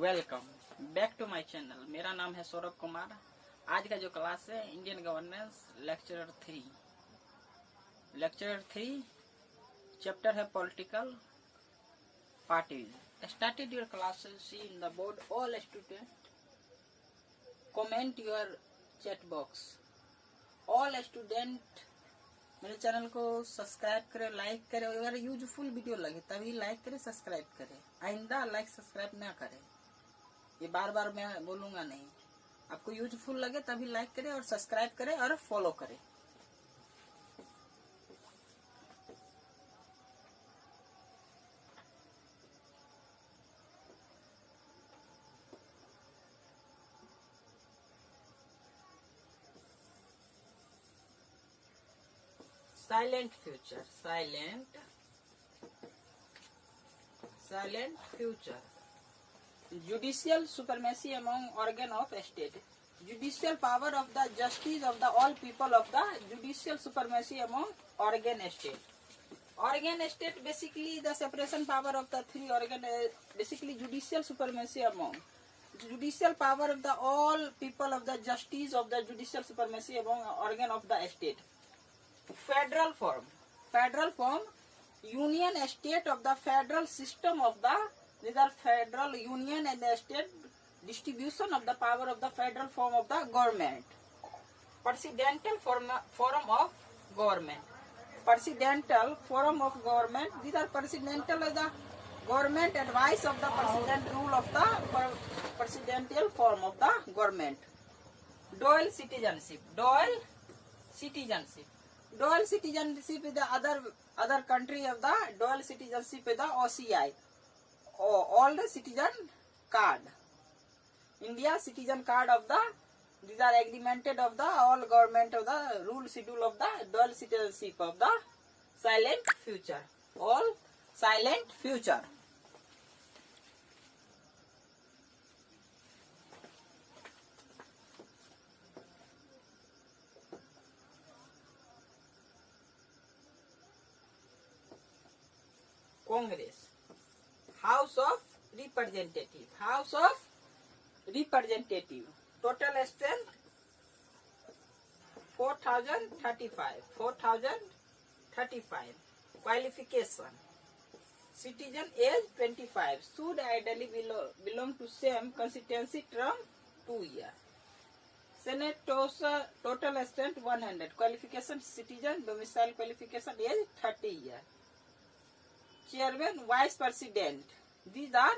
Welcome back to my channel. मेरा नाम है सौरभ कुमार। आज का जो क्लास है इंडियन गवर्नेंस लेक्चरर 3 चैप्टर है political parties. Started your classes, see in the board. All student comment your chat box. All student मेरे चैनल को सब्सक्राइब करें, लाइक करें। अगर यूजफुल वीडियो लगे तभी लाइक करें, सब्सक्राइब करें। आइंदा लाइक सब्सक्राइब ना करें, ये बार बार मैं बोलूंगा नहीं। आपको यूजफुल लगे तभी लाइक करें और सब्सक्राइब करें और फॉलो करें। Silent future, silent future. Judicial supremacy among organ of state. Judicial power of the justice of the all people of the judicial supremacy among organ state. Organ state basically the separation power of the three organ. Basically judicial supremacy among judicial power of the all people of the justice of the judicial supremacy among organ of the state. Federal form, union state of the federal system of the. These are federal union and the state distribution of the power of the federal form of the government. Presidential form of government. Presidential form of government. These are presidential as the government advice of the president rule of the presidential form of the government. Dual citizenship. Dual citizenship is the other country of the dual citizenship is the OCI. All the citizen card. India citizen card of the. These are agreemented of the all government of the rule schedule of the dual citizenship of the silent future. All silent future. Congress. House of Representative. Total strength 4035. Qualification. Citizen age 25. Should ideally belong to same constituency term 2 years. Senate total strength 100. Qualification citizen. Domicile qualification age 30 years. Chairman, Vice President. These are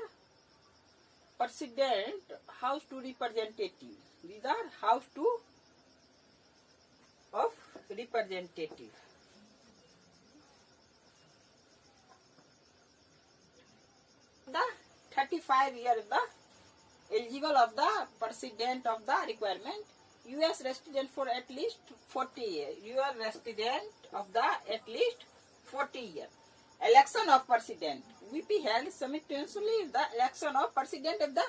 President, House to Representative. These are House to of Representative. The 35 years the eligible of the President of the requirement. U.S. resident for at least 40 years. U.S. resident of the at least 40 years. Election of President. VP held simultaneously the election of President of the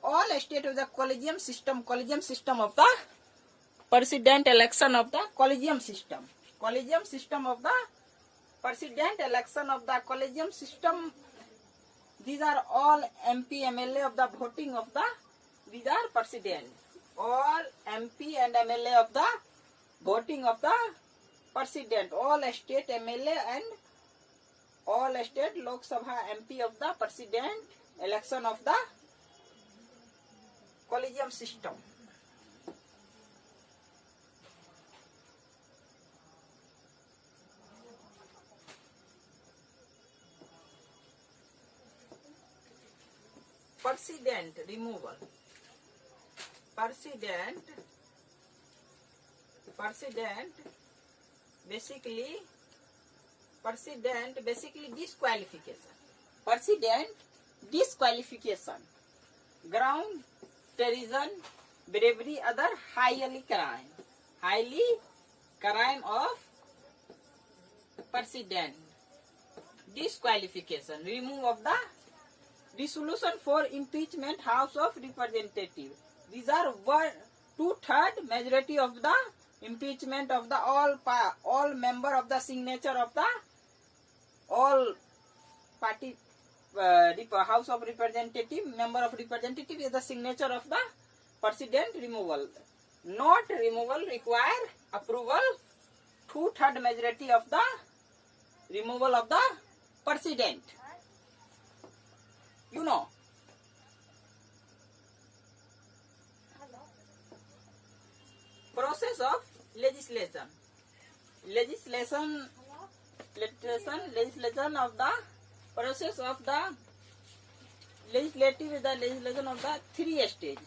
all state of the collegium system of the President. Election of the collegium system of the President. Election of the collegium system. These are all MP MLA of the voting of the. These are President. All MP and MLA of the voting of the President. All state MLA and all state Lok Sabha MP of the President. Election of the collegium system. President removal. President basically disqualification. Ground, treason, bravery, other highly crime of President. Disqualification. Remove of the resolution for impeachment House of Representatives. These are 2/3 majority of the impeachment of the all member of the signature of the all party House of Representative, member of representative is the signature of the president removal. Not removal require approval 2/3 majority of the removal of the president. You know. Process of legislation. Legislation of the process of the legislative is the legislation of the three stage.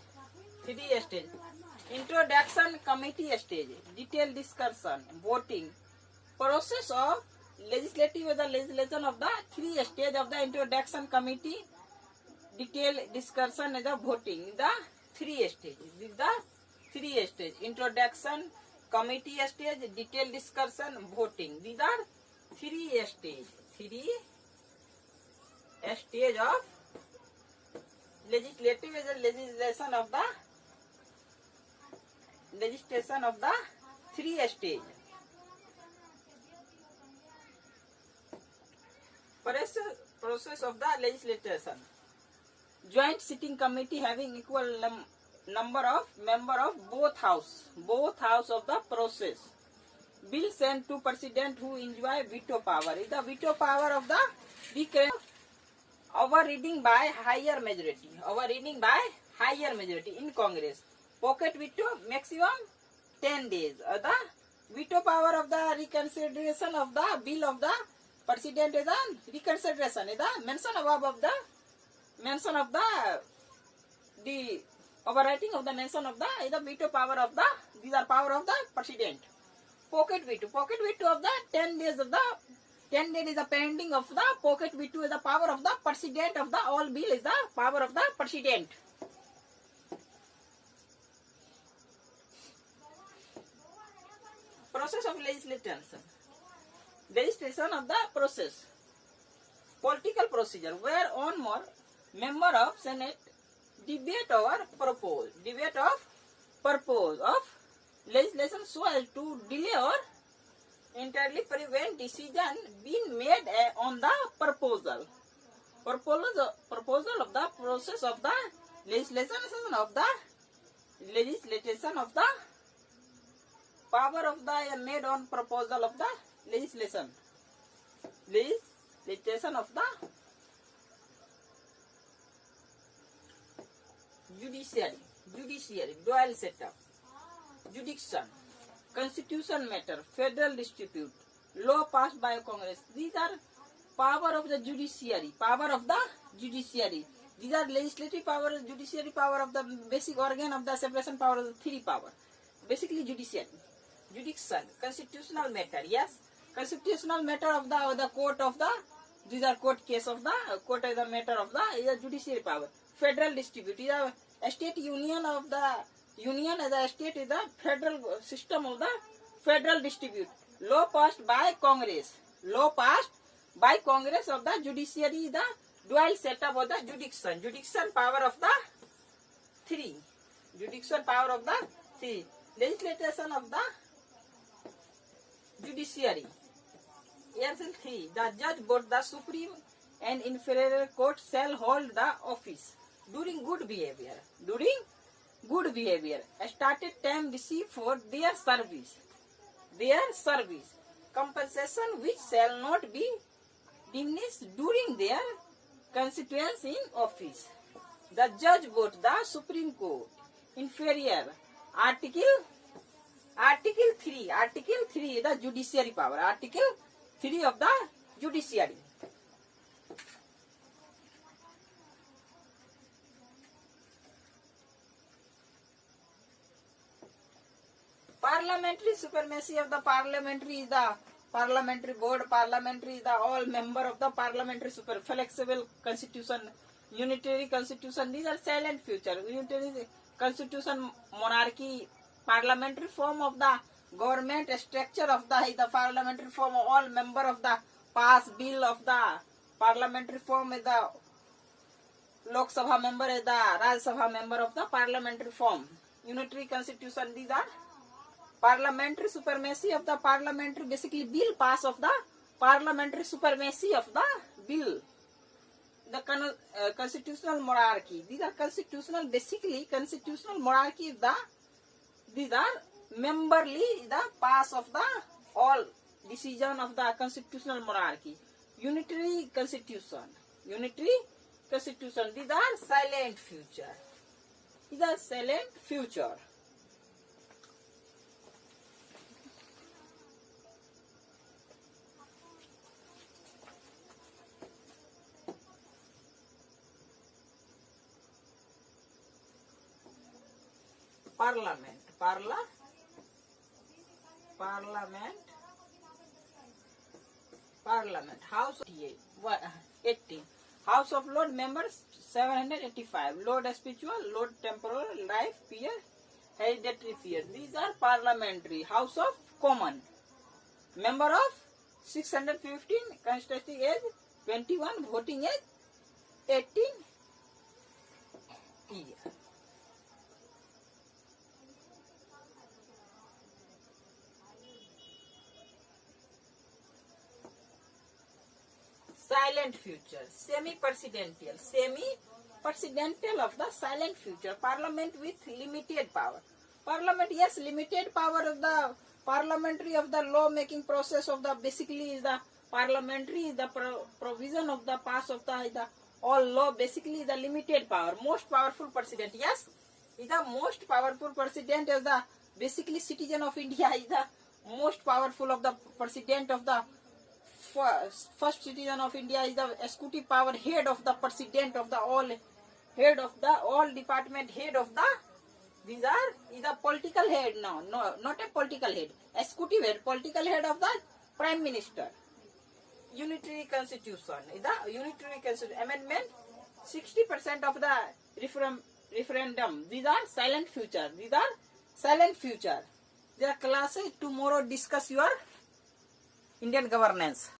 Introduction, committee stage, detailed discussion, voting. Process of legislative is the legislation of the three stage of the introduction, committee, detailed discussion, and the voting. The three stage. Introduction, committee stage, detailed discussion, voting. These are three stage. Stage of legislative is the legislation of the three stage. Process of the legislation. Joint sitting committee having equal number of member of both house of the process. Bill sent to president who enjoy veto power. Is the veto power of the overriding by higher majority in Congress. Pocket veto maximum 10 days. The veto power of the reconsideration of the bill of the president is the reconsideration. Is the mention above of the mention of the overwriting of the mention of the is the veto power of the these are power of the president. Pocket veto of the 10 days of the 10 days is the pending of the pocket veto is the power of the president of the all bill is the power of the president. Process of legislation of the process. Political procedure where one more member of Senate debate purpose of legislation so as to delay or entirely prevent decision being made on the proposal of the process of the legislation of the power of the made on proposal of the legislation of the judiciary dual setup, jurisdiction, constitution matter, federal dispute, law passed by Congress. These are power of the judiciary. These are legislative power, judiciary power of the basic organ of the separation power of the three power. Basically judiciary. Jurisdiction, constitutional matter, yes. Constitutional matter of the court of the these are court case of the court is the matter of the is a judiciary power. Federal dispute is a state union of the union as a state is the federal system of the federal dispute. Law passed by Congress of the judiciary is the dual setup of the jurisdiction power of the three. Legislation of the judiciary. Article 3. The judge, both the supreme and inferior court, shall hold the office during good behavior. A started time received for their service. Compensation which shall not be diminished during their constituence in office. The judge, both the Supreme Court, inferior. Article 3 is the judiciary power. Article 3 of the judiciary. Parliamentary supremacy of the parliamentary is the parliamentary board. Parliamentary is the all member of the parliamentary super flexible constitution, unitary constitution. These are silent future. Unitary constitution, monarchy, parliamentary form of the government structure of the parliamentary form. All member of the pass bill of the parliamentary form is the Lok Sabha member is the Raj Sabha member of the parliamentary form. Unitary constitution. These are parliamentary supremacy of the parliamentary, basically bill pass of the parliamentary supremacy of the bill. The constitutional monarchy. These are constitutional. Basically, constitutional monarchy is these are memberly the pass of the all decision of the constitutional monarchy. Unitary constitution. Unitary constitution. These are silent future. These are silent future. Parliament. Parliament. House of 18. House of Lord members 785. Lord spiritual, Lord temporal, life, peer, hereditary peer. These are parliamentary. House of Common. Member of 615. Constituting age 21. Voting age 18 years. Silent future, semi-presidential of the silent future. Parliament with limited power. Parliament, yes, limited power of the parliamentary of the law making process of the basically is the parliamentary is the provision of the pass of the all law. Basically the limited power. Most powerful president, yes, is the most powerful president is the basically citizen of India is the most powerful of the president of the first citizen of India is the executive power, head of the president of the all, head of the all department, head of the these are is the political head. No, not a political head, executive head, political head of the prime minister. Unitary constitution is the unitary constitution amendment. 60% of the referendum. These are silent future. These are silent future. Their classes tomorrow discuss your Indian governance.